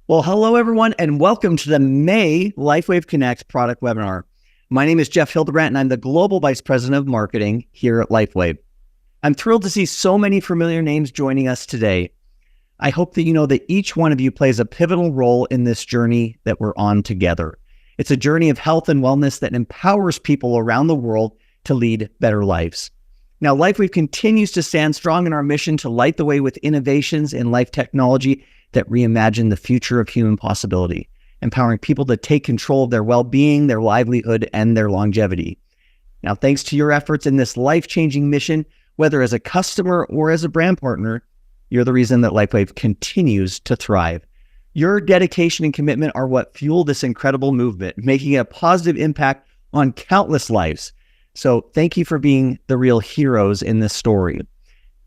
Well, hello, everyone, and welcome to the May LifeWave Connect product webinar. My name is Jeff Hildebrandt, and I'm the Global Vice President of Marketing here at LifeWave. I'm thrilled to see so many familiar names joining us today. I hope that you know that each one of you plays a pivotal role in this journey that we're on together. It's a journey of health and wellness that empowers people around the world to lead better lives. Now, LifeWave continues to stand strong in our mission to light the way with innovations in life technology that reimagine the future of human possibility, empowering people to take control of their well-being, their livelihood, and their longevity. Now, thanks to your efforts in this life-changing mission, whether as a customer or as a brand partner, you're the reason that LifeWave continues to thrive. Your dedication and commitment are what fuel this incredible movement, making a positive impact on countless lives. So thank you for being the real heroes in this story.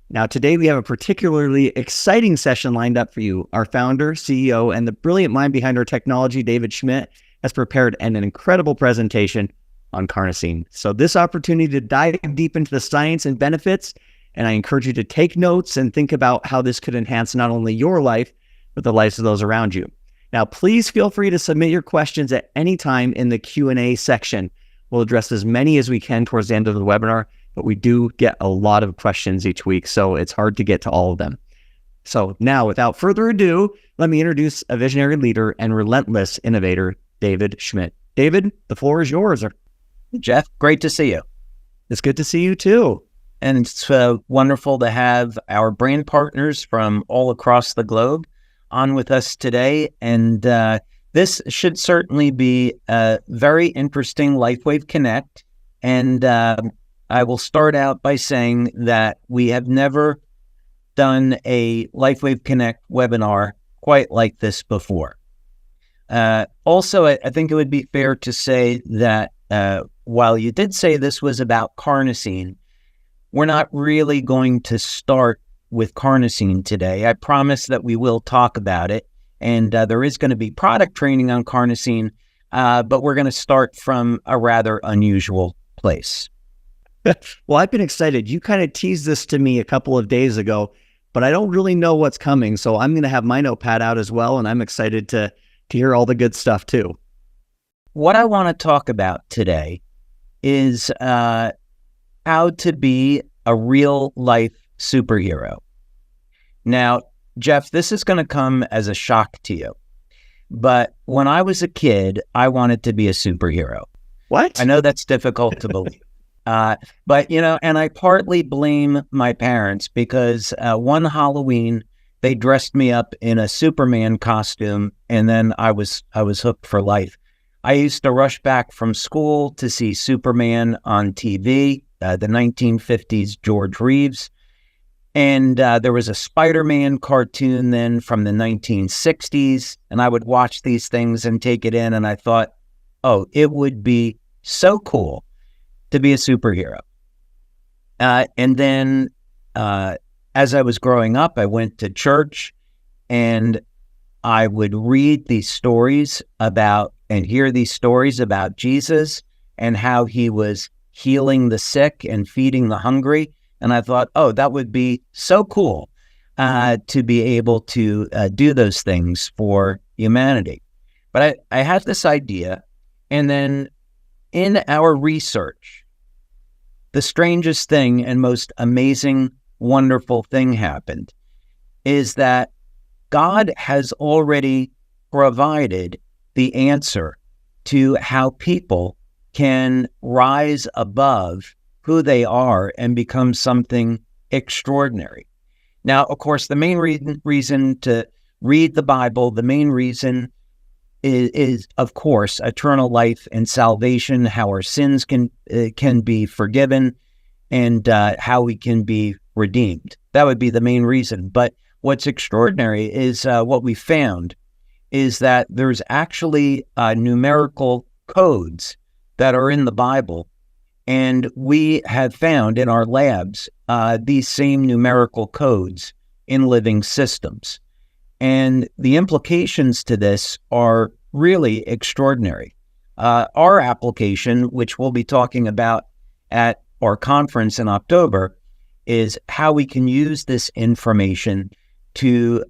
Now, today we have a particularly exciting session lined up for you. Our founder, CEO, and the brilliant mind behind our technology, David Schmidt, has prepared an incredible presentation on Carnosine. So this opportunity to dive deep into the science and benefits, and I encourage you to take notes and think about how this could enhance not only your life, but the lives of those around you. Now, please feel free to submit your questions at any time in the Q&A section. We'll address as many as we can towards the end of the webinar, but we do get a lot of questions each week, so it's hard to get to all of them. So now, without further ado, let me introduce a visionary leader and relentless innovator, David Schmidt. David, the floor is yours. Jeff, great to see you. It's good to see you too. And it's wonderful to have our brand partners from all across the globe on with us today. And this should certainly be a very interesting LifeWave Connect. And I will start out by saying that we have never done a LifeWave Connect webinar quite like this before. Also, I think it would be fair to say that while you did say this was about Carnosine, we're not really going to start with Carnosine today. I promise that we will talk about it, and there is going to be product training on Carnosine, but we're going to start from a rather unusual place. Well, I've been excited. You kind of teased this to me a couple of days ago, but I don't really know what's coming. So I'm going to have my notepad out as well. And I'm excited to hear all the good stuff too. What I want to talk about today is how to be a real life superhero. Now, Jeff, this is going to come as a shock to you. But when I was a kid, I wanted to be a superhero. What? I know that's difficult to believe. But, you know, and I partly blame my parents because one Halloween, they dressed me up in a Superman costume, and then I was hooked for life. I used to rush back from school to see Superman on TV, the 1950s George Reeves. And there was a Spider-Man cartoon then from the 1960s, and I would watch these things and take it in, and I thought, oh, it would be so cool to be a superhero. And then as I was growing up, I went to church and I would read these stories about and hear these stories about Jesus and how he was healing the sick and feeding the hungry. And I thought, oh, that would be so cool to be able to do those things for humanity. But I had this idea, and then in our research, the strangest thing and most amazing, wonderful thing happened is that God has already provided the answer to how people can rise above who they are and become something extraordinary. Now, of course, the main reason to read the Bible, the main reason is, of course, eternal life and salvation, how our sins can be forgiven, and how we can be redeemed. That would be the main reason. But what's extraordinary is what we found is that there's actually numerical codes that are in the Bible, and we have found in our labs these same numerical codes in living systems. And the implications to this are really extraordinary. Our application, which we'll be talking about at our conference in October, is how we can use this information to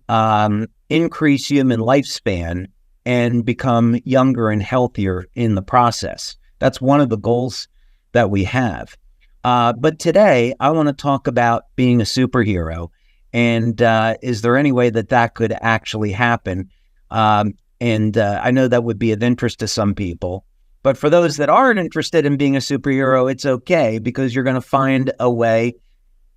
increase human lifespan and become younger and healthier in the process. That's one of the goals that we have. But today, I want to talk about being a superhero. And is there any way that that could actually happen? And I know that would be of interest to some people. But for those that aren't interested in being a superhero, it's okay, because you're going to find a way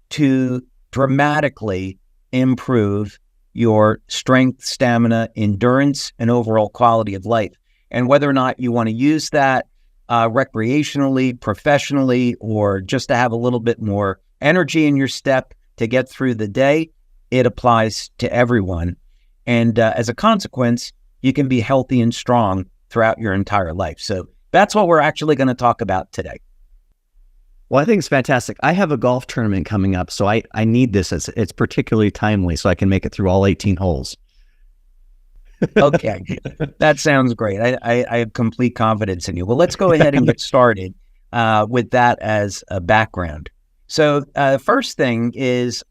to dramatically improve your strength, stamina, endurance, and overall quality of life. And whether or not you want to use that recreationally, professionally, or just to have a little bit more energy in your step to get through the day, it applies to everyone. And as a consequence, you can be healthy and strong throughout your entire life. So that's what we're actually going to talk about today. Well, I think it's fantastic. I have a golf tournament coming up, so I need this. It's particularly timely, so I can make it through all 18 holes. Okay, that sounds great. I have complete confidence in you. Well, let's go ahead and get started with that as a background. So first thing is,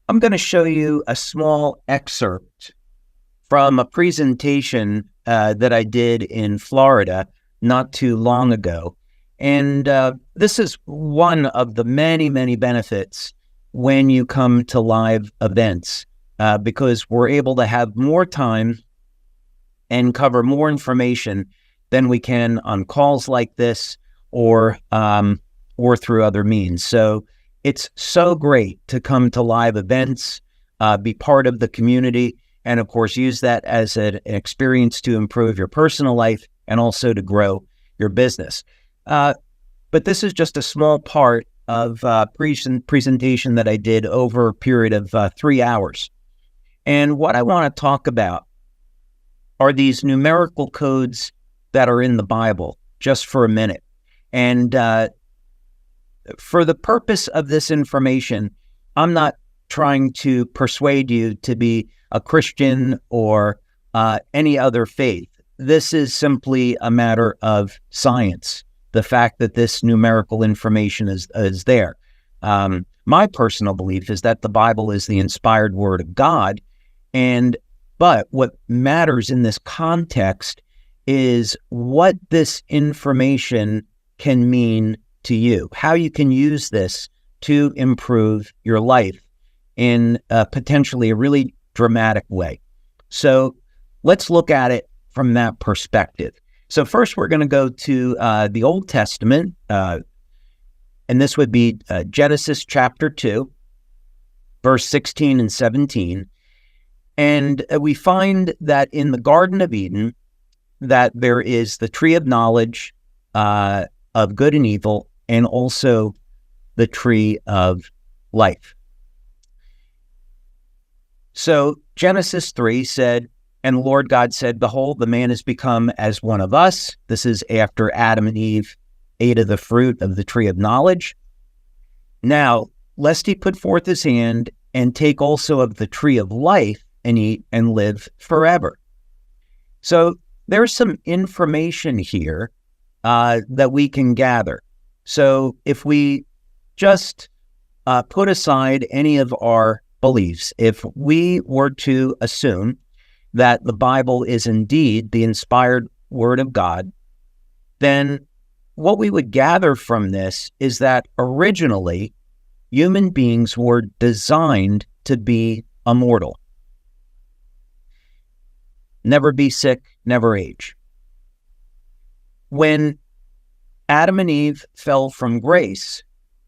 I'm going to show you a small excerpt from a presentation that I did in Florida not too long ago. And this is one of the many, many benefits when you come to live events, because we're able to have more time and cover more information than we can on calls like this or through other means. So it's so great to come to live events, be part of the community, and of course use that as an experience to improve your personal life and also to grow your business. But this is just a small part of presentation that I did over a period of 3 hours. And what I want to talk about are these numerical codes that are in the Bible, just for a minute. And for the purpose of this information, I'm not trying to persuade you to be a Christian or any other faith. This is simply a matter of science, the fact that this numerical information is there. My personal belief is that the Bible is the inspired word of God, but what matters in this context is what this information can mean to you, how you can use this to improve your life in potentially a really dramatic way. So let's look at it from that perspective. So first, we're going to go to the Old Testament, and this would be Genesis chapter 2, verse 16 and 17. And we find that in the Garden of Eden, that there is the tree of knowledge of good and evil, and also the tree of life. So Genesis 3 said, "And the Lord God said, Behold, the man has become as one of us." This is after Adam and Eve ate of the fruit of the tree of knowledge. "Now, lest he put forth his hand and take also of the tree of life and eat and live forever." So there's some information here that we can gather. So if we just put aside any of our beliefs, if we were to assume that the Bible is indeed the inspired word of God, then what we would gather from this is that originally human beings were designed to be immortal. Never be sick, never age. When Adam and Eve fell from grace,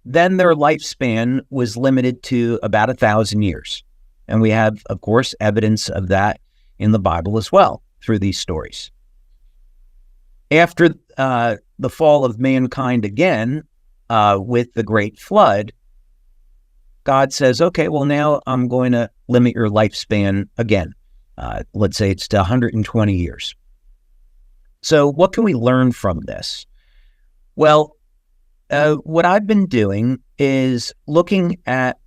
then their lifespan was limited to about 1,000 years. And we have, of course, evidence of that in the Bible as well through these stories. After the fall of mankind again, with the great flood, God says, okay, well, now I'm going to limit your lifespan again. Let's say it's to 120 years. So what can we learn from this? Well, what I've been doing is looking at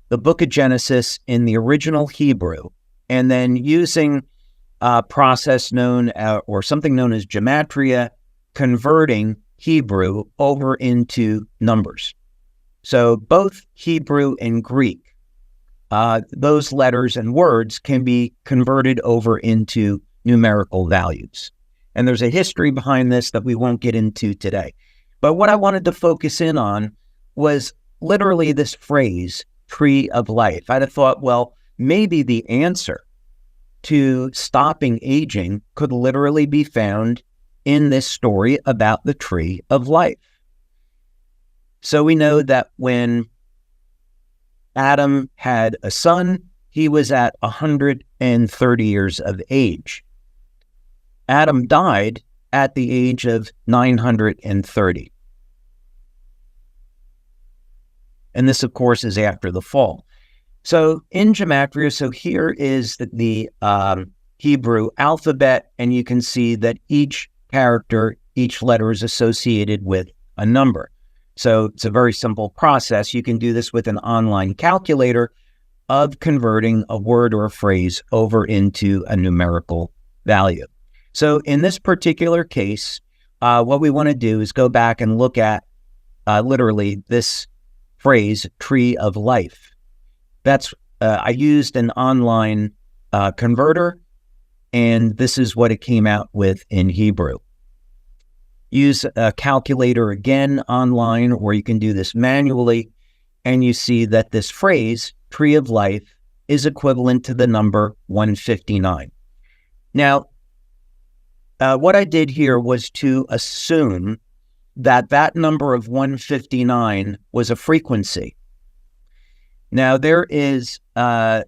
the book of Genesis in the original Hebrew, and then using a process known or something known as gematria, converting Hebrew over into numbers. So both Hebrew and Greek those letters and words can be converted over into numerical values. And there's a history behind this that we won't get into today. But what I wanted to focus in on was literally this phrase, tree of life. I'd have thought, well, maybe the answer to stopping aging could literally be found in this story about the tree of life. So we know that when Adam had a son, he was at 130 years of age. Adam died at the age of 930. And this, of course, is after the fall. So in Gematria, so here is the Hebrew alphabet, and you can see that each character, each letter is associated with a number. So it's a very simple process. You can do this with an online calculator of converting a word or a phrase over into a numerical value. So in this particular case, what we want to do is go back and look at literally this phrase, tree of life. That's I used an online converter, and this is what it came out with in Hebrew. Use a calculator again online, or you can do this manually, and you see that this phrase, tree of life, is equivalent to the number 159. Now, what I did here was to assume that that number of 159 was a frequency. Now, there is a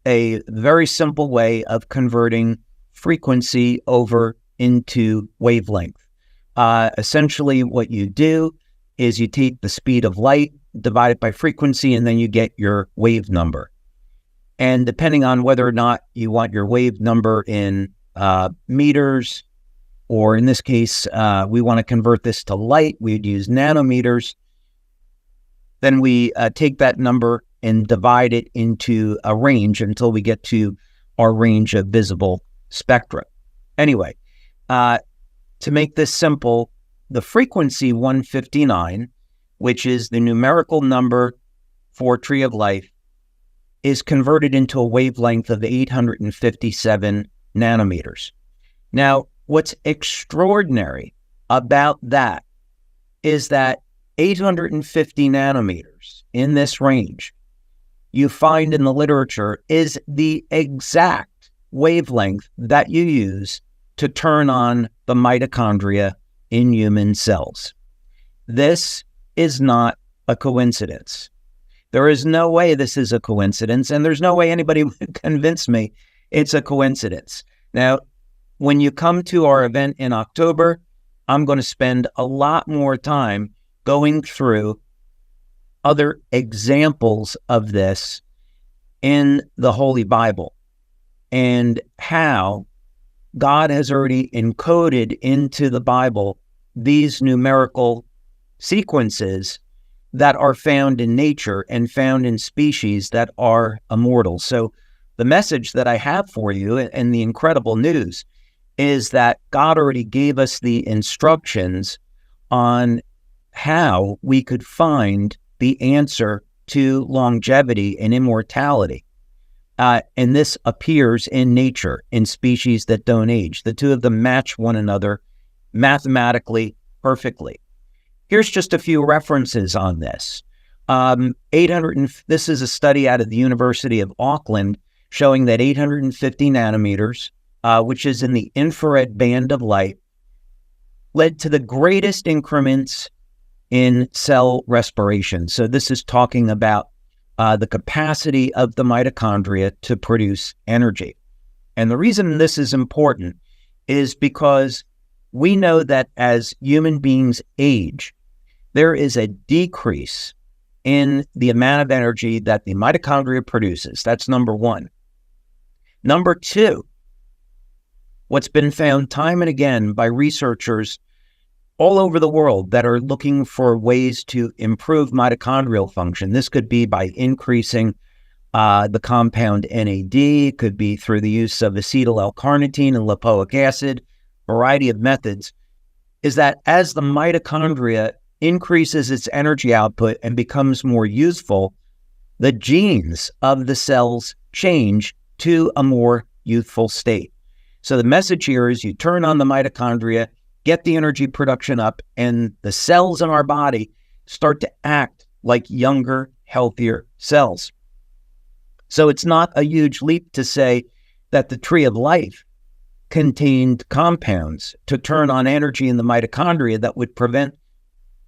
very simple way of converting frequency over into wavelength. Essentially, what you do is you take the speed of light, divide it by frequency, and then you get your wave number. And depending on whether or not you want your wave number in meters, or in this case, we want to convert this to light, we'd use nanometers. Then we take that number and divide it into a range until we get to our range of visible spectra. Anyway, to make this simple, the frequency 159, which is the numerical number for tree of life, is converted into a wavelength of 857 nanometers. Now, what's extraordinary about that is that 850 nanometers in this range you find in the literature is the exact wavelength that you use to turn on the mitochondria in human cells. This is not a coincidence. There is no way this is a coincidence, and there's no way anybody would convince me it's a coincidence. Now, when you come to our event in October, I'm going to spend a lot more time going through other examples of this in the Holy Bible and how God has already encoded into the Bible these numerical sequences that are found in nature and found in species that are immortal. So the message that I have for you and the incredible news is that God already gave us the instructions on how we could find the answer to longevity and immortality. And this appears in nature, in species that don't age. The two of them match one another mathematically perfectly. Here's just a few references on this. This is a study out of the University of Auckland showing that 850 nanometers, which is in the infrared band of light, led to the greatest increments in cell respiration. So this is talking about the capacity of the mitochondria to produce energy. And the reason this is important is because we know that as human beings age, there is a decrease in the amount of energy that the mitochondria produces. That's number one. Number two, what's been found time and again by researchers all over the world that are looking for ways to improve mitochondrial function. This could be by increasing the compound NAD, could be through the use of acetyl L-carnitine and lipoic acid, variety of methods, is that as the mitochondria increases its energy output and becomes more useful, the genes of the cells change to a more youthful state. So the message here is you turn on the mitochondria, get the energy production up, and the cells in our body start to act like younger, healthier cells. So it's not a huge leap to say that the tree of life contained compounds to turn on energy in the mitochondria that would prevent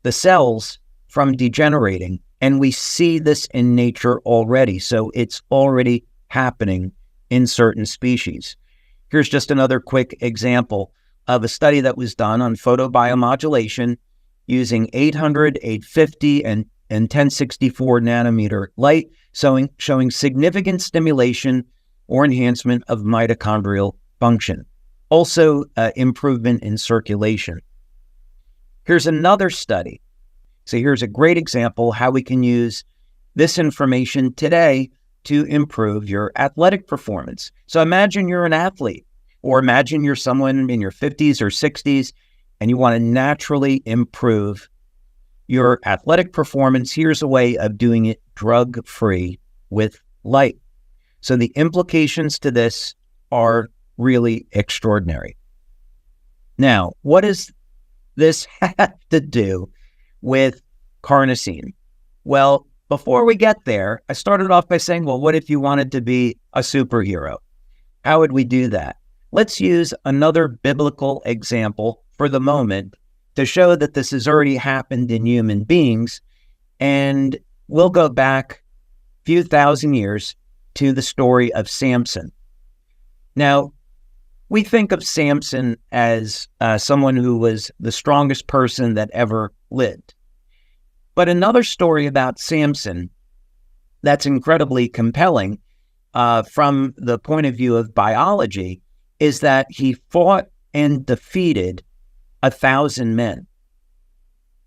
the cells from degenerating. And we see this in nature already. So it's already happening in certain species. Here's just another quick example of a study that was done on photobiomodulation using 800, 850, and 1064 nanometer light, showing significant stimulation or enhancement of mitochondrial function. Also, improvement in circulation. Here's another study. So here's a great example how we can use this information today to improve your athletic performance. So imagine you're an athlete, or imagine you're someone in your 50s or 60s, and you want to naturally improve your athletic performance. Here's a way of doing it drug-free with light. So the implications to this are really extraordinary. Now, what does this have to do with carnosine? Well, before we get there, I started off by saying, well, what if you wanted to be a superhero? How would we do that? Let's use another biblical example for the moment to show that this has already happened in human beings. And we'll go back a few thousand years to the story of Samson. Now, we think of Samson as someone who was the strongest person that ever lived. But another story about Samson that's incredibly compelling from the point of view of biology is that he fought and defeated 1,000 men.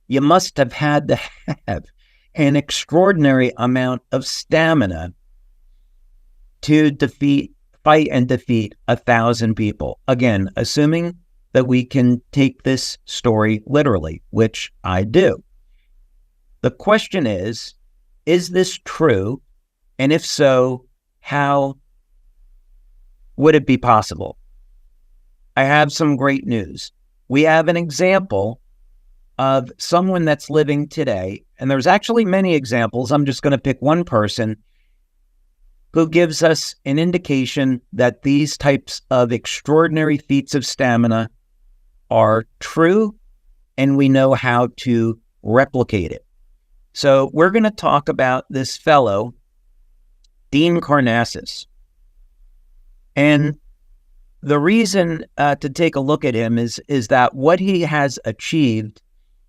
You must have had to have an extraordinary amount of stamina to fight and defeat 1,000 people. Again, assuming that we can take this story literally, which I do. The question is this true? And if so, how would it be possible? I have some great news. We have an example of someone that's living today, and there's actually many examples. I'm just going to pick one person who gives us an indication that these types of extraordinary feats of stamina are true, and we know how to replicate it. So we're going to talk about this fellow, Dean Karnazes. And the reason to take a look at him is that what he has achieved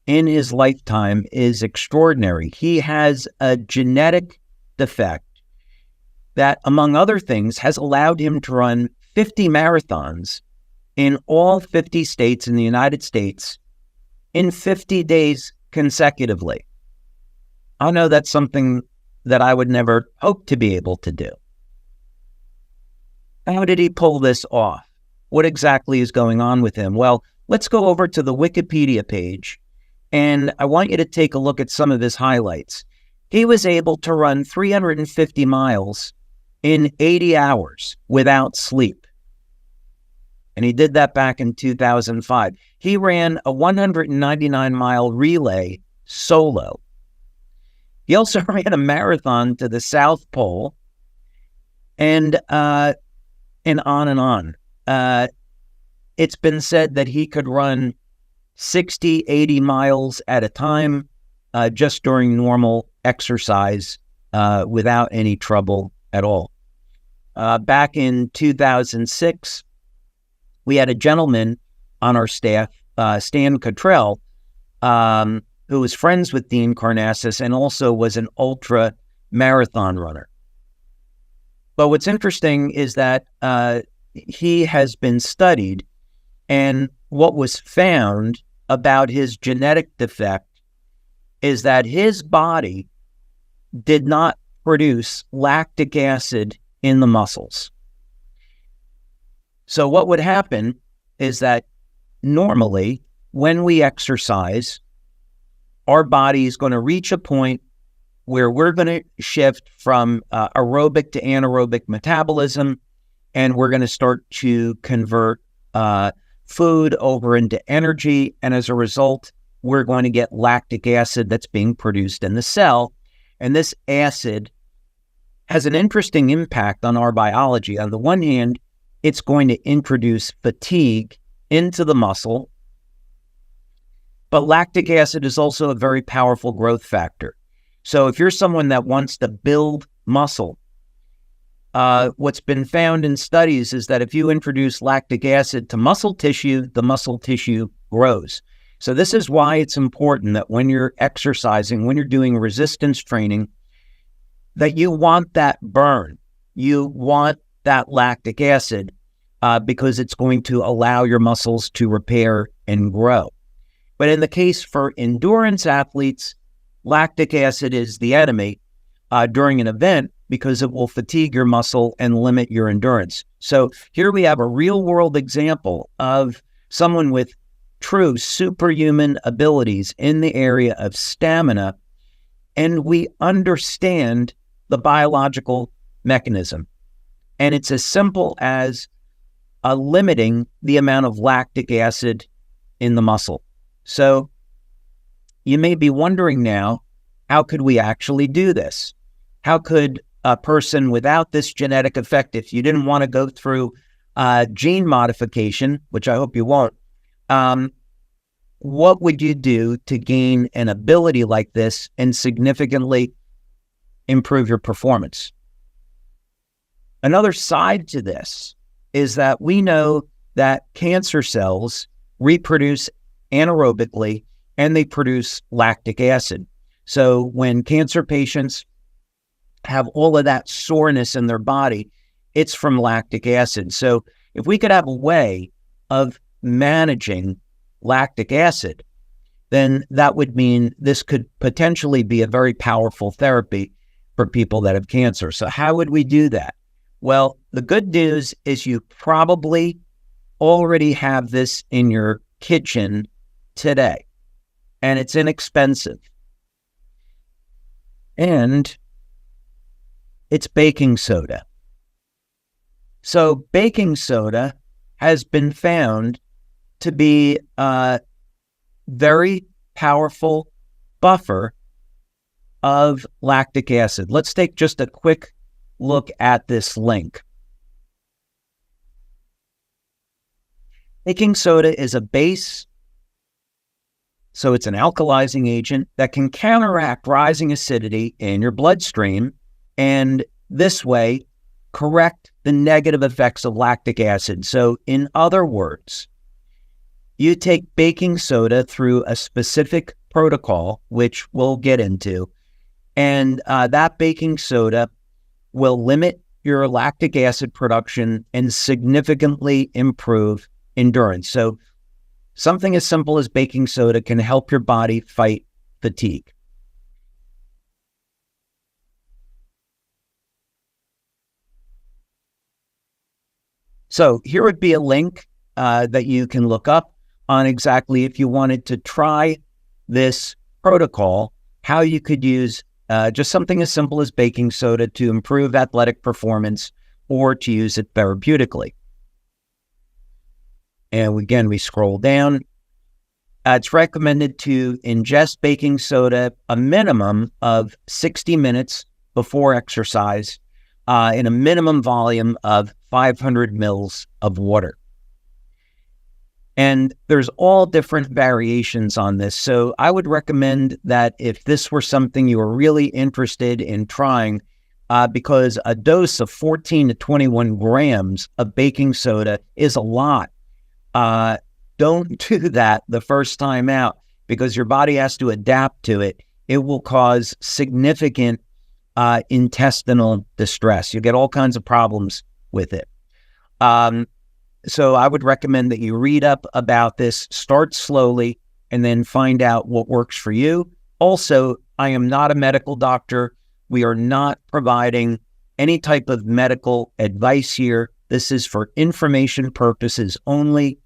in his lifetime is extraordinary. He has a genetic defect that, among other things, has allowed him to run 50 marathons in all 50 states in the United States in 50 days consecutively. I know that's something that I would never hope to be able to do. How did he pull this off? What exactly is going on with him? Well, let's go over to the Wikipedia page, and I want you to take a look at some of his highlights. He was able to run 350 miles in 80 hours without sleep. And he did that back in 2005. He ran a 199-mile relay solo. He also ran a marathon to the South Pole, and on and on. It's been said that he could run 60, 80 miles at a time just during normal exercise without any trouble at all. Back in 2006, we had a gentleman on our staff, Stan Cottrell, who was friends with Dean Karnazes and also was an ultra marathon runner. But what's interesting is that he has been studied, and what was found about his genetic defect is that his body did not produce lactic acid in the muscles. So what would happen is that normally when we exercise, our body is going to reach a point where we're going to shift from aerobic to anaerobic metabolism, and we're going to start to convert food over into energy. And as a result, we're going to get lactic acid that's being produced in the cell. And this acid has an interesting impact on our biology. On the one hand, it's going to introduce fatigue into the muscle, but lactic acid is also a very powerful growth factor. So if you're someone that wants to build muscle, what's been found in studies is that if you introduce lactic acid to muscle tissue, the muscle tissue grows. So this is why it's important that when you're exercising, when you're doing resistance training, that you want that burn. You want that lactic acid because it's going to allow your muscles to repair and grow. But in the case for endurance athletes, lactic acid is the enemy during an event because it will fatigue your muscle and limit your endurance. So here we have a real-world example of someone with true superhuman abilities in the area of stamina, and we understand the biological mechanism. And it's as simple as limiting the amount of lactic acid in the muscle. So you may be wondering now, how could we actually do this? How could a person without this genetic effect, if you didn't want to go through gene modification, which I hope you won't, what would you do to gain an ability like this and significantly improve your performance? Another side to this is that we know that cancer cells reproduce anaerobically and they produce lactic acid. So when cancer patients have all of that soreness in their body, it's from lactic acid. So if we could have a way of managing lactic acid, then that would mean this could potentially be a very powerful therapy for people that have cancer. So how would we do that? Well, the good news is you probably already have this in your kitchen today, and it's inexpensive. And it's baking soda. So baking soda has been found to be a very powerful buffer of lactic acid. Let's take just a quick look at this link. Baking soda is a base, so it's an alkalizing agent that can counteract rising acidity in your bloodstream and this way correct the negative effects of lactic acid. So in other words, you take baking soda through a specific protocol, which we'll get into, and that baking soda will limit your lactic acid production and significantly improve endurance. So something as simple as baking soda can help your body fight fatigue. So here would be a link that you can look up on exactly if you wanted to try this protocol, how you could use just something as simple as baking soda to improve athletic performance or to use it therapeutically. And again, we scroll down. It's recommended to ingest baking soda a minimum of 60 minutes before exercise in a minimum volume of 500 mils of water. And there's all different variations on this. So I would recommend that if this were something you were really interested in trying, because a dose of 14 to 21 grams of baking soda is a lot. Don't do that the first time out because your body has to adapt to it. It will cause significant intestinal distress. You get all kinds of problems with it. So I would recommend that you read up about this, start slowly, and then find out what works for you. Also, I am not a medical doctor. We are not providing any type of medical advice here. This is for information purposes only.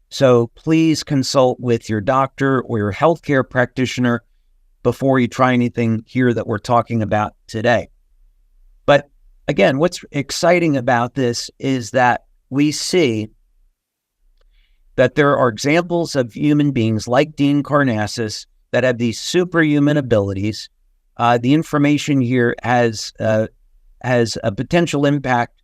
So please consult with your doctor or your healthcare practitioner before you try anything here that we're talking about today. But again, what's exciting about this is that we see that there are examples of human beings like Dean Karnazes that have these superhuman abilities. The information here has a potential impact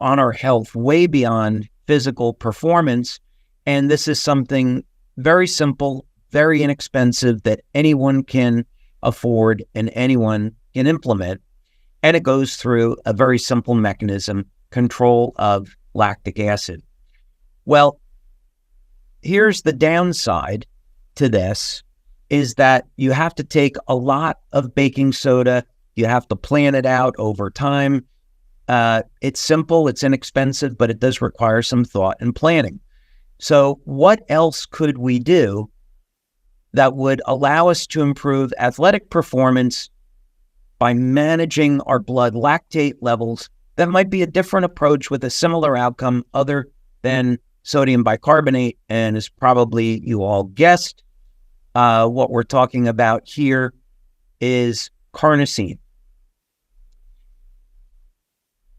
on our health way beyond physical performance. And this is something very simple, very inexpensive that anyone can afford and anyone can implement. And it goes through a very simple mechanism, control of lactic acid. Well, here's the downside to this, is that you have to take a lot of baking soda. You have to plan it out over time. It's simple, it's inexpensive, but it does require some thought and planning. So what else could we do that would allow us to improve athletic performance by managing our blood lactate levels? That might be a different approach with a similar outcome other than sodium bicarbonate. And as probably you all guessed, what we're talking about here is carnosine.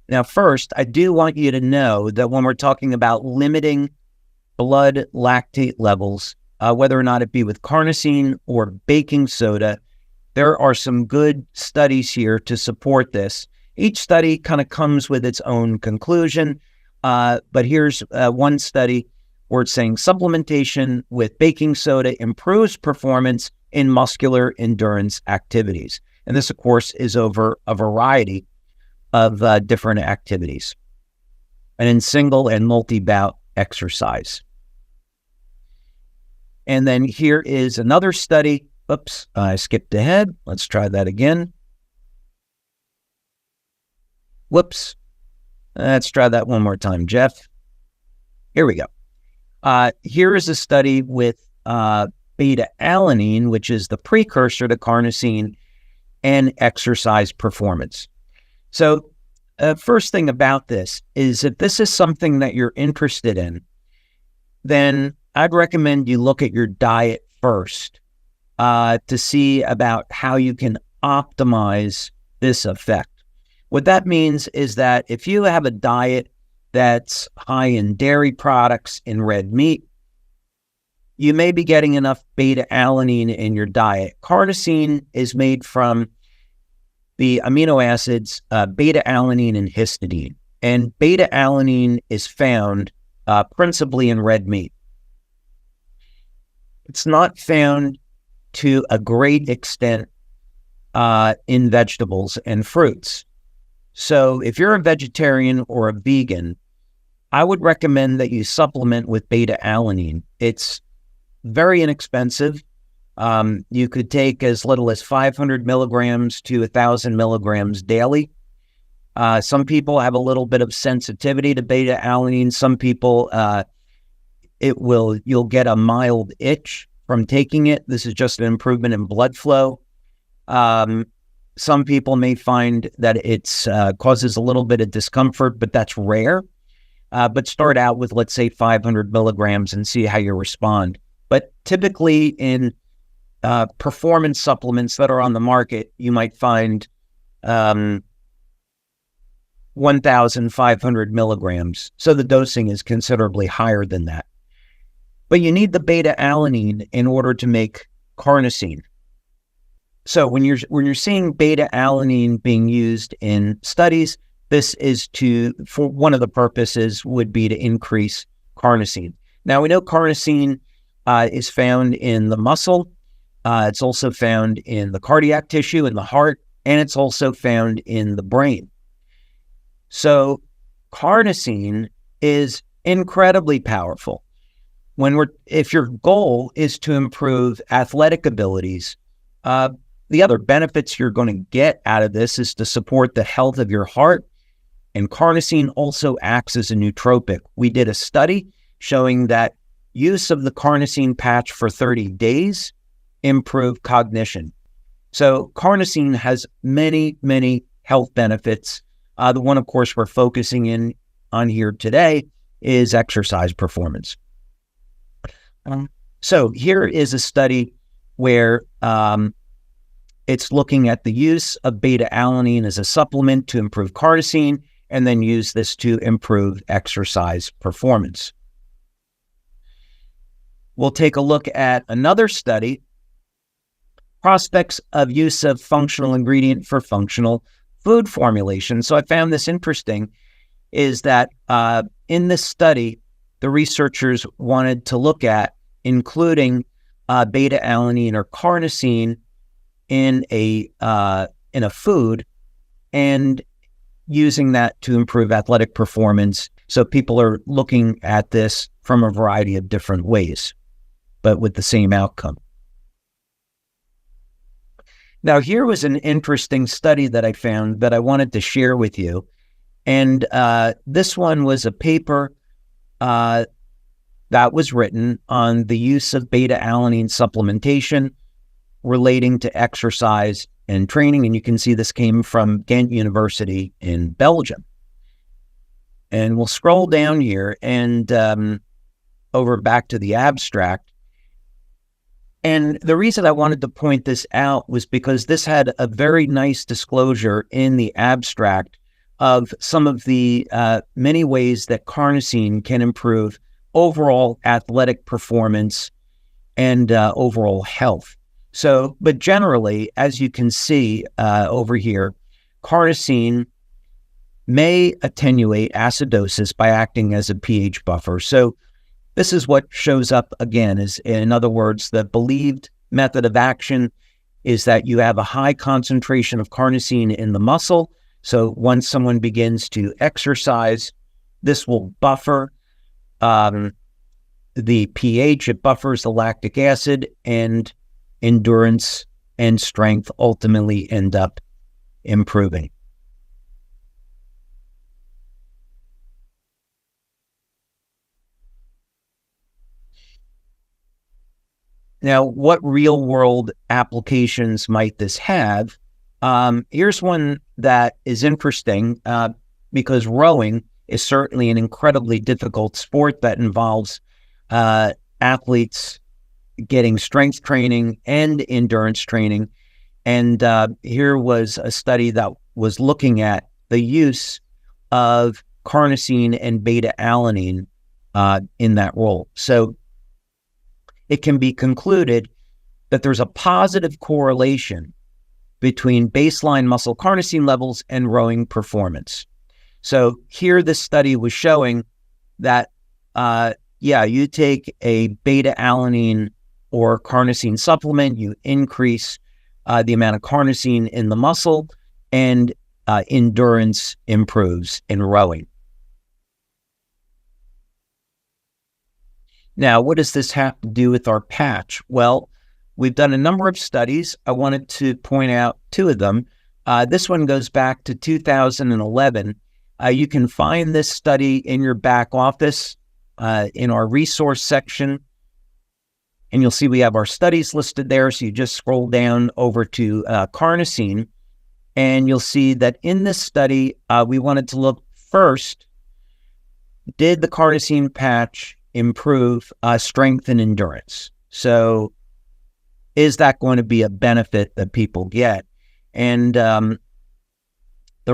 Now, first, I do want you to know that when we're talking about limiting blood lactate levels, whether or not it be with carnosine or baking soda, there are some good studies here to support this. Each study kind of comes with its own conclusion, but here's one study where it's saying supplementation with baking soda improves performance in muscular endurance activities. And this, of course, is over a variety of different activities, and in single and multi-bout exercise. And then here is another study. Oops, I skipped ahead. Let's try that again. Whoops. Let's try that one more time, Jeff. Here we go. Here is a study with beta-alanine, which is the precursor to carnosine, and exercise performance. So first thing about this is if this is something that you're interested in, then I'd recommend you look at your diet first to see about how you can optimize this effect. What that means is that if you have a diet that's high in dairy products, in red meat, you may be getting enough beta-alanine in your diet. Carnosine is made from the amino acids beta-alanine and histidine. And beta-alanine is found principally in red meat. It's not found to a great extent in vegetables and fruits. So if you're a vegetarian or a vegan, I would recommend that you supplement with beta-alanine. It's very inexpensive. You could take as little as 500 milligrams to 1,000 milligrams daily. Some people have a little bit of sensitivity to beta-alanine. Some people, you'll get a mild itch from taking it. This is just an improvement in blood flow. Some people may find that it's causes a little bit of discomfort, but that's rare. But start out with, let's say, 500 milligrams and see how you respond. But typically in performance supplements that are on the market, you might find 1,500 milligrams. So the dosing is considerably higher than that. But you need the beta-alanine in order to make carnosine. So when you're seeing beta-alanine being used in studies, this is for one of the purposes would be to increase carnosine. Now we know carnosine is found in the muscle. It's also found in the cardiac tissue, in the heart, and it's also found in the brain. So carnosine is incredibly powerful. If your goal is to improve athletic abilities, the other benefits you're going to get out of this is to support the health of your heart. And carnosine also acts as a nootropic. We did a study showing that use of the carnosine patch for 30 days improved cognition. So carnosine has many, many health benefits. The one, of course, we're focusing on here today is exercise performance. So here is a study where it's looking at the use of beta-alanine as a supplement to improve carnosine, and then use this to improve exercise performance. We'll take a look at another study, prospects of use of functional ingredient for functional food formulation. So I found this interesting, is that in this study, the researchers wanted to look at including beta-alanine or carnosine in a food and using that to improve athletic performance. So people are looking at this from a variety of different ways, but with the same outcome. Now, here was an interesting study that I found that I wanted to share with you. And this one was a paper that was written on the use of beta-alanine supplementation relating to exercise and training. And you can see this came from Ghent University in Belgium. And we'll scroll down here and over back to the abstract. And the reason I wanted to point this out was because this had a very nice disclosure in the abstract of some of the many ways that carnosine can improve overall athletic performance and overall health. So, but generally, as you can see over here, carnosine may attenuate acidosis by acting as a pH buffer. So this is what shows up again, is, in other words, the believed method of action is that you have a high concentration of carnosine in the muscle. So once someone begins to exercise, this will buffer the pH, it buffers the lactic acid, and endurance and strength ultimately end up improving. Now, what real-world applications might this have? Here's one that is interesting because rowing is certainly an incredibly difficult sport that involves athletes getting strength training and endurance training. And here was a study that was looking at the use of carnosine and beta-alanine in that role. So it can be concluded that there's a positive correlation between baseline muscle carnosine levels and rowing performance. So here this study was showing that, you take a beta-alanine or carnosine supplement, you increase the amount of carnosine in the muscle, and endurance improves in rowing. Now, what does this have to do with our patch? Well, we've done a number of studies. I wanted to point out two of them. This one goes back to 2011. You can find this study in your back office in our resource section, and you'll see we have our studies listed there. So you just scroll down over to carnosine, and you'll see that in this study, we wanted to look first, did the carnosine patch improve strength and endurance? So is that going to be a benefit that people get? And the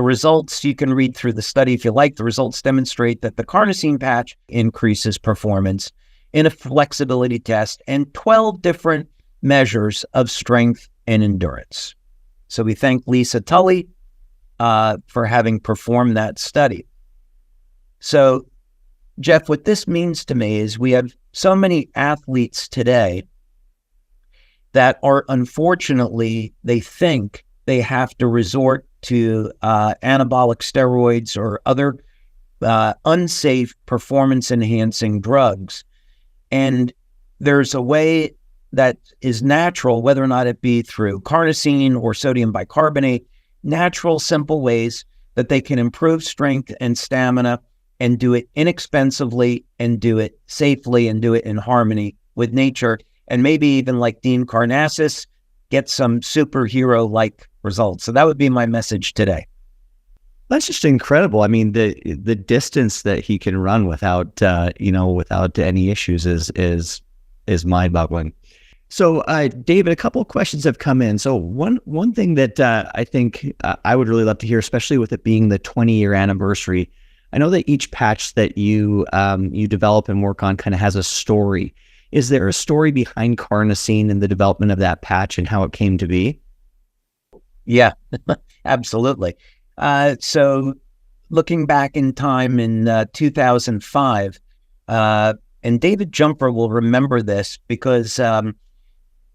results, you can read through the study if you like. The results demonstrate that the carnosine patch increases performance in a flexibility test and 12 different measures of strength and endurance. So we thank Lisa Tully for having performed that study. So Jeff, what this means to me is we have so many athletes today that are, unfortunately, they think they have to resort to anabolic steroids or other unsafe performance-enhancing drugs. And there's a way that is natural, whether or not it be through carnosine or sodium bicarbonate, natural, simple ways that they can improve strength and stamina and do it inexpensively and do it safely and do it in harmony with nature. And maybe even like Dean Karnazes, get some superhero-like results. So that would be my message today. That's just incredible. I mean, the distance that he can run without without any issues is mind-boggling. So, David, a couple of questions have come in. So, one thing that I think I would really love to hear, especially with it being the 20-year anniversary, I know that each patch that you develop and work on kind of has a story. Is there a story behind Carnosine and the development of that patch and how it came to be? Yeah, absolutely. So looking back in time in 2005, and David Jumper will remember this because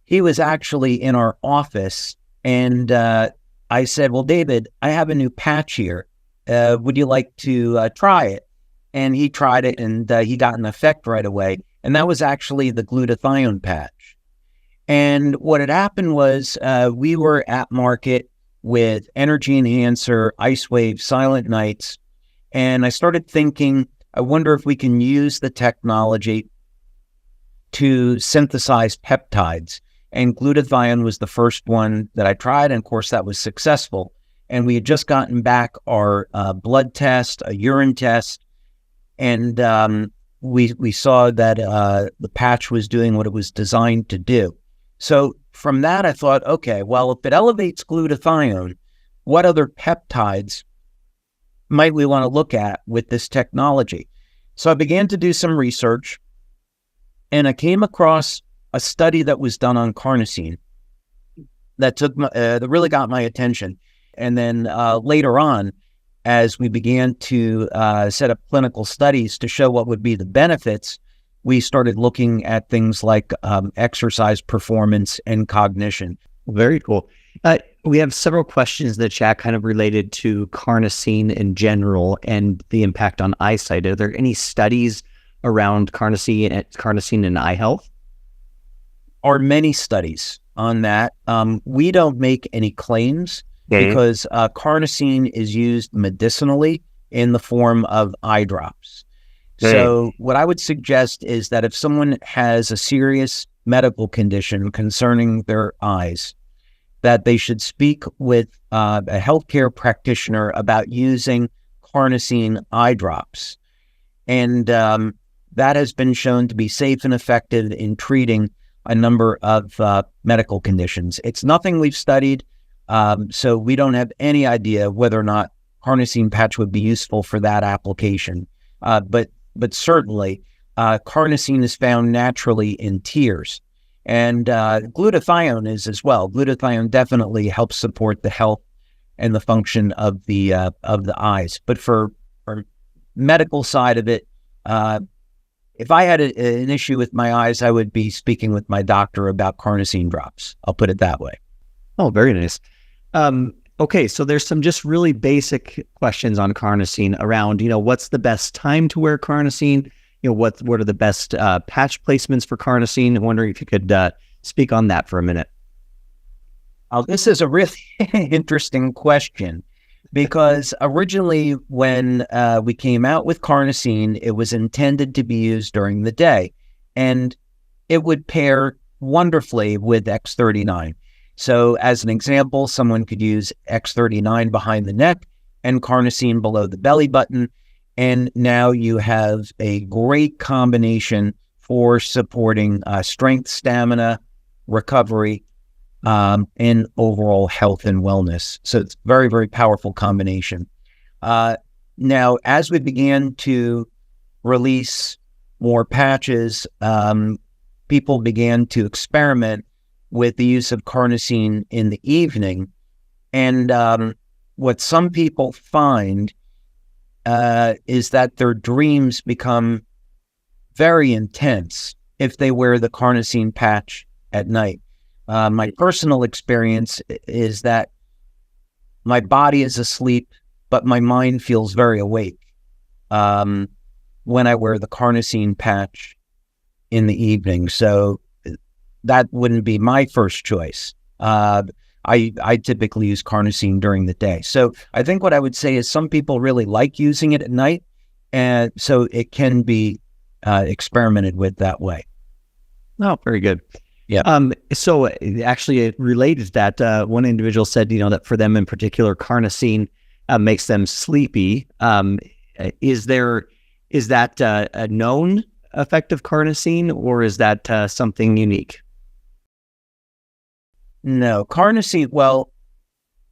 he was actually in our office, and I said, well, David, I have a new patch here. Would you like to try it? And he tried it, and he got an effect right away. And that was actually the glutathione patch. And what had happened was we were at market with Energy Enhancer, LifeWave, Silent Nights. And I started thinking, I wonder if we can use the technology to synthesize peptides. And glutathione was the first one that I tried. And of course, that was successful. And we had just gotten back our blood test, a urine test. And we saw that the patch was doing what it was designed to do. So from that, I thought, okay, well, if it elevates glutathione, what other peptides might we want to look at with this technology? So I began to do some research, and I came across a study that was done on carnosine that really got my attention. And then later on, as we began to set up clinical studies to show what would be the benefits, we started looking at things like exercise performance and cognition. Very cool. We have several questions in the chat kind of related to carnosine in general and the impact on eyesight. Are there any studies around carnosine and eye health? Are many studies on that. We don't make any claims because carnosine is used medicinally in the form of eye drops. So what I would suggest is that if someone has a serious medical condition concerning their eyes, that they should speak with a healthcare practitioner about using carnosine eye drops. And that has been shown to be safe and effective in treating a number of medical conditions. It's nothing we've studied, so we don't have any idea whether or not carnosine patch would be useful for that application. But certainly, carnosine is found naturally in tears, and glutathione is as well. Glutathione definitely helps support the health and the function of the eyes. But for medical side of it, if I had an issue with my eyes, I would be speaking with my doctor about carnosine drops. I'll put it that way. Oh, very nice. Okay, so there's some just really basic questions on carnosine around, what's the best time to wear carnosine? What are the best patch placements for carnosine? I'm wondering if you could speak on that for a minute. This is a really interesting question because originally when we came out with carnosine, it was intended to be used during the day, and it would pair wonderfully with X39. So as an example, someone could use X39 behind the neck and carnosine below the belly button. And now you have a great combination for supporting strength, stamina, recovery, and overall health and wellness. So it's a very, very powerful combination. Now, as we began to release more patches, people began to experiment with the use of carnosine in the evening. And what some people find is that their dreams become very intense if they wear the carnosine patch at night. My personal experience is that my body is asleep, but my mind feels very awake when I wear the carnosine patch in the evening. So that wouldn't be my first choice. I typically use carnosine during the day. So I think what I would say is some people really like using it at night, and so it can be experimented with that way. Oh, very good. Yeah. So actually it related to that. One individual said, that for them in particular, carnosine makes them sleepy. Is that a known effect of carnosine, or is that something unique? No, carnosine. Well,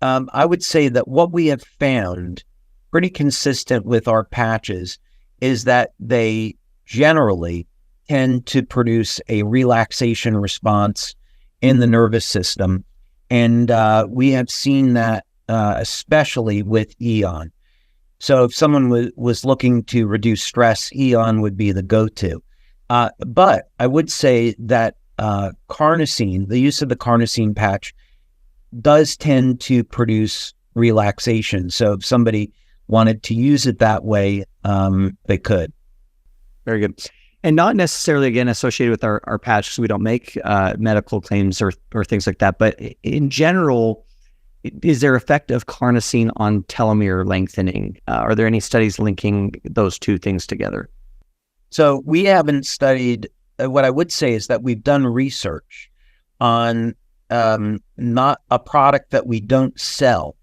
I would say that what we have found pretty consistent with our patches is that they generally tend to produce a relaxation response in the nervous system. And we have seen that especially with Eon. So if someone was looking to reduce stress, Eon would be the go-to. But I would say that carnosine, the use of the carnosine patch, does tend to produce relaxation. So if somebody wanted to use it that way, they could. Very good. And not necessarily, again, associated with our patch, because we don't make medical claims or things like that. But in general, is there effect of carnosine on telomere lengthening? Are there any studies linking those two things together? So we haven't studied, what I would say is that we've done research on not a product that we don't sell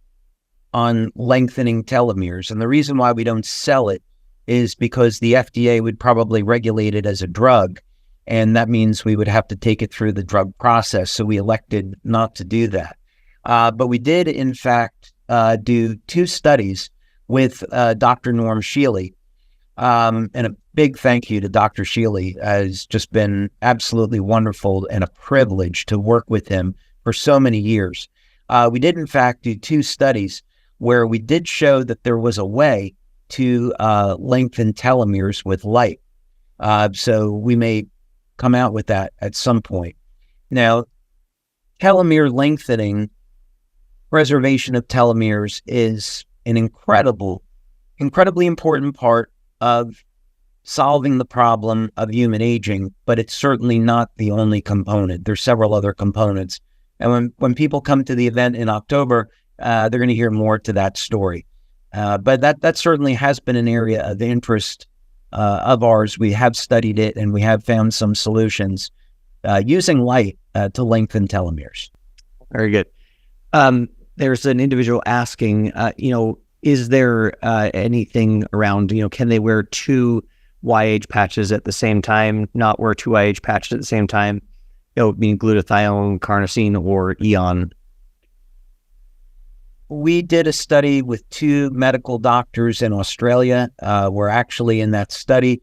on lengthening telomeres. And the reason why we don't sell it is because the FDA would probably regulate it as a drug, and that means we would have to take it through the drug process. So we elected not to do that. But we did, in fact, do 2 studies with Dr. Norm Shealy. And a big thank you to Dr. Shealy. Has just been absolutely wonderful and a privilege to work with him for so many years. We did, in fact, do 2 studies where we did show that there was a way to lengthen telomeres with light. So we may come out with that at some point. Now, telomere lengthening, preservation of telomeres is an incredibly important part of solving the problem of human aging, but it's certainly not the only component. There's several other components. And when people come to the event in October, they're going to hear more to that story. But that certainly has been an area of interest of ours. We have studied it, and we have found some solutions using light to lengthen telomeres. Very good. There's an individual asking, is there anything around, can they wear 2 YH patches at the same time, not wear 2 YH patches at the same time? Meaning glutathione, carnosine, or Eon? We did a study with 2 medical doctors in Australia. We're actually in that study.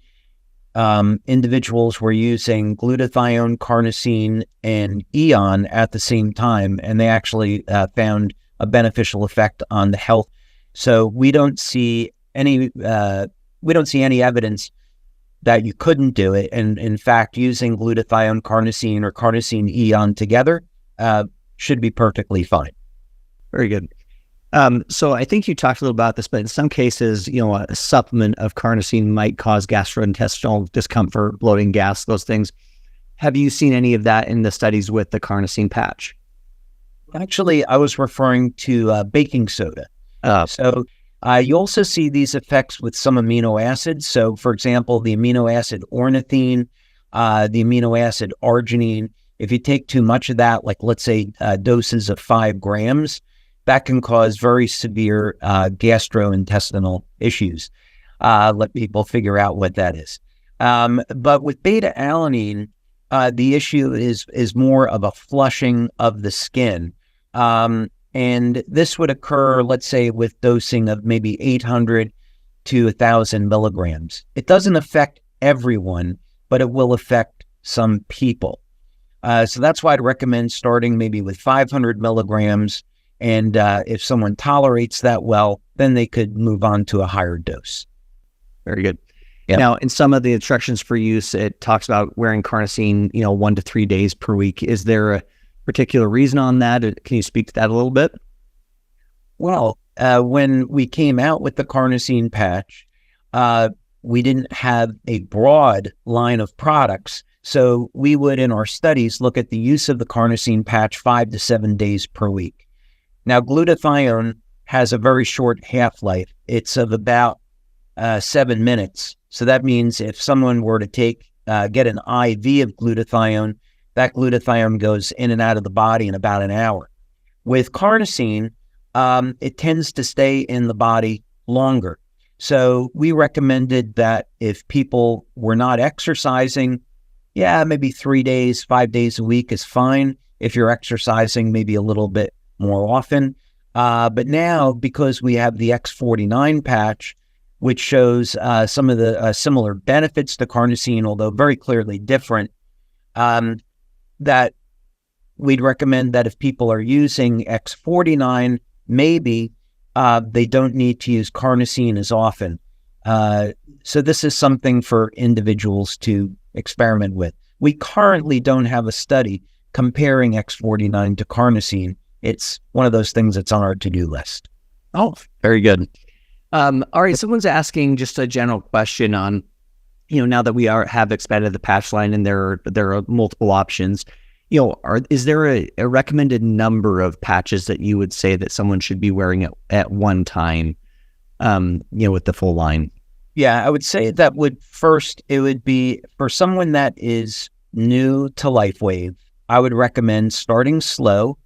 Individuals were using glutathione, carnosine, and Eon at the same time, and they actually found a beneficial effect on the health. So we don't see any evidence that you couldn't do it. And in fact, using glutathione, carnosine, or carnosine Eon together should be perfectly fine. Very good. So I think you talked a little about this, but in some cases, a supplement of carnosine might cause gastrointestinal discomfort, bloating, gas, those things. Have you seen any of that in the studies with the carnosine patch? Actually, I was referring to baking soda. So you also see these effects with some amino acids. So, for example, the amino acid ornithine, the amino acid arginine. If you take too much of that, like let's say doses of 5 grams, that can cause very severe gastrointestinal issues. Let people figure out what that is. But with beta-alanine, the issue is more of a flushing of the skin. And this would occur, let's say, with dosing of maybe 800 to 1,000 milligrams. It doesn't affect everyone, but it will affect some people. So that's why I'd recommend starting maybe with 500 milligrams. And if someone tolerates that well, then they could move on to a higher dose. Very good. Yep. Now, in some of the instructions for use, it talks about wearing carnosine, 1 to 3 days per week. Is there a particular reason on that? Can you speak to that a little bit? Well, when we came out with the carnosine patch, we didn't have a broad line of products. So we would, in our studies, look at the use of the carnosine patch 5 to 7 days per week. Now, glutathione has a very short half-life. It's of about 7 minutes. So that means if someone were to get an IV of glutathione, that glutathione goes in and out of the body in about an hour. With carnosine, it tends to stay in the body longer. So we recommended that if people were not exercising, maybe 3 days, 5 days a week is fine. if you're exercising maybe a little bit more often. But now, because we have the X39 patch, which shows some of the similar benefits to carnosine, although very clearly different, that we'd recommend that if people are using X49, maybe they don't need to use carnosine as often. So this is something for individuals to experiment with. We currently don't have a study comparing X49 to carnosine. It's one of those things that's on our to-do list. Oh, very good. All right, someone's asking just a general question on, now that we have expanded the patch line and there are multiple options, is there a recommended number of patches that you would say that someone should be wearing at one time, with the full line? Yeah, I would say that it would be for someone that is new to LifeWave, I would recommend starting slow,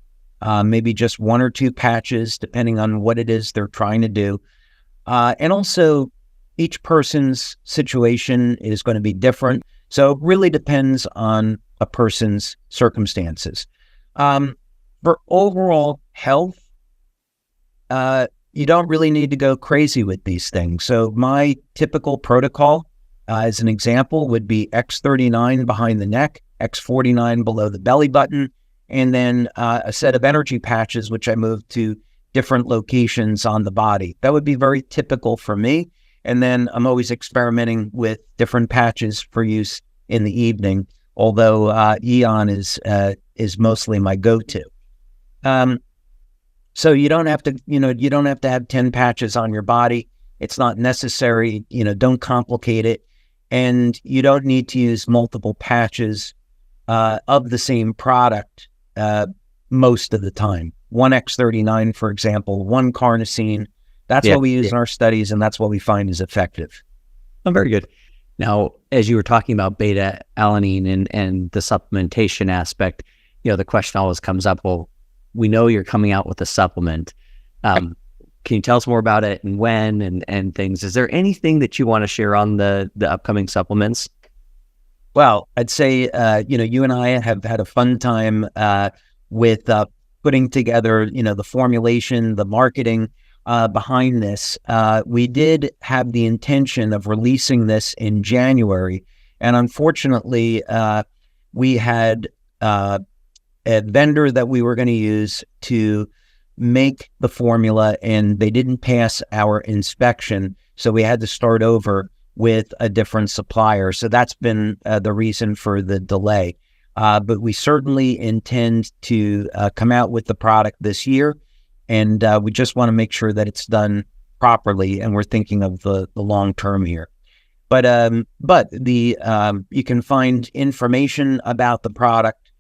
maybe just 1 or 2 patches, depending on what it is they're trying to do. And also, each person's situation is going to be different. So it really depends on a person's circumstances. For overall health, you don't really need to go crazy with these things. So my typical protocol, as an example, would be X39 behind the neck, X49 below the belly button, and then a set of energy patches, which I move to different locations on the body. That would be very typical for me. And then I'm always experimenting with different patches for use in the evening, although Eon is mostly my go-to. So you don't have to, have 10 patches on your body. It's not necessary, don't complicate it. And you don't need to use multiple patches of the same product most of the time. 1 X39, for example, 1 carnosine. That's what we use in our studies, and that's what we find is effective. Oh, very good. Now, as you were talking about beta-alanine and the supplementation aspect, the question always comes up, well, we know you're coming out with a supplement. Can you tell us more about it and when and things? Is there anything that you want to share on the upcoming supplements? Well, I'd say, you and I have had a fun time with putting together, the formulation, the marketing behind this. We did have the intention of releasing this in January. And unfortunately, we had a vendor that we were going to use to make the formula, and they didn't pass our inspection. So we had to start over with a different supplier. So that's been the reason for the delay. But we certainly intend to come out with the product this year. And we just want to make sure that it's done properly. And we're thinking of the long term here. But you can find information about the product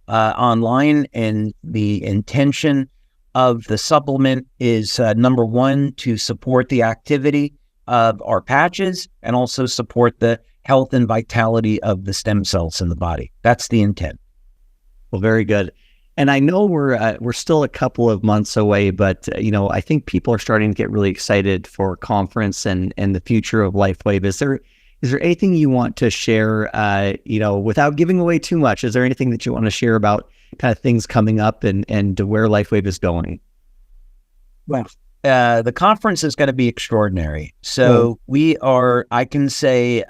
online, and the intention of the supplement is number one, to support the activity of our patches and also support the health and vitality of the stem cells in the body. That's the intent. Well, very good. And I know we're still a couple of months away, but I think people are starting to get really excited for conference and the future of LifeWave. Is there anything you want to share, without giving away too much? Is there anything that you want to share about kind of things coming up and where LifeWave is going? Well, the conference is going to be extraordinary. So I can say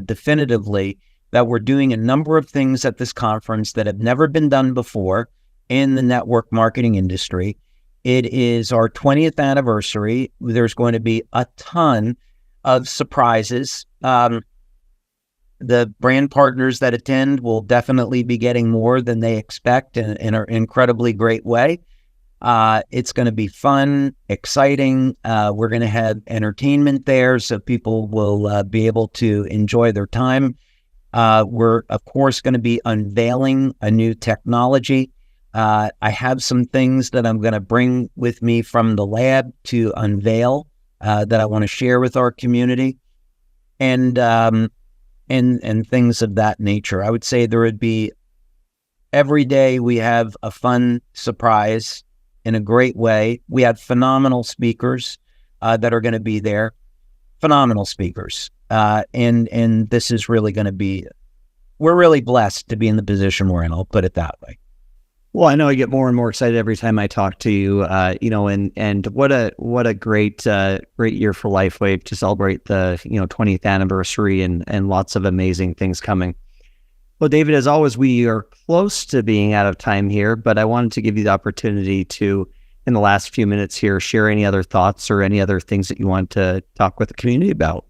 definitively that we're doing a number of things at this conference that have never been done before in the network marketing industry. It is our 20th anniversary. There's going to be a ton of surprises. The brand partners that attend will definitely be getting more than they expect in an incredibly great way. It's going to be fun, exciting. We're going to have entertainment there, so people will be able to enjoy their time. We're, of course, going to be unveiling a new technology. I have some things that I'm going to bring with me from the lab to unveil that I want to share with our community, and things of that nature. I would say there would be, every day we have a fun surprise in a great way. We have phenomenal speakers that are going to be there, phenomenal speakers. And this is really going to be, we're really blessed to be in the position we're in. I'll put it that way. Well, I know I get more and more excited every time I talk to you, and what a great year for LifeWave to celebrate the 20th anniversary and lots of amazing things coming. Well, David, as always, we are close to being out of time here, but I wanted to give you the opportunity to, in the last few minutes here, share any other thoughts or any other things that you want to talk with the community about.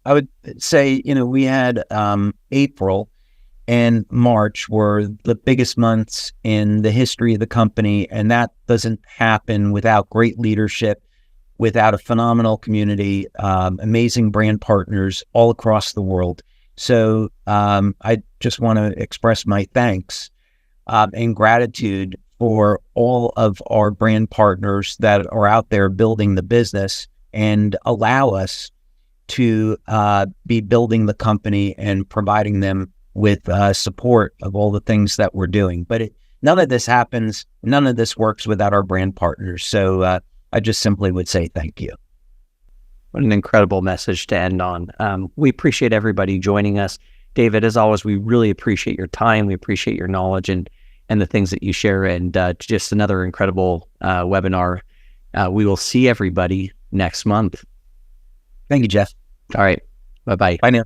I would say, we had April and March were the biggest months in the history of the company, and that doesn't happen without great leadership, without a phenomenal community, amazing brand partners all across the world. So I just want to express my thanks and gratitude for all of our brand partners that are out there building the business and allow us to be building the company and providing them with support of all the things that we're doing. But none of this happens, none of this works without our brand partners. So I just simply would say thank you. What an incredible message to end on. We appreciate everybody joining us. David, as always, we really appreciate your time. We appreciate your knowledge and the things that you share, and just another incredible webinar. We will see everybody next month. Thank you, Jeff. All right. Bye-bye. Bye now.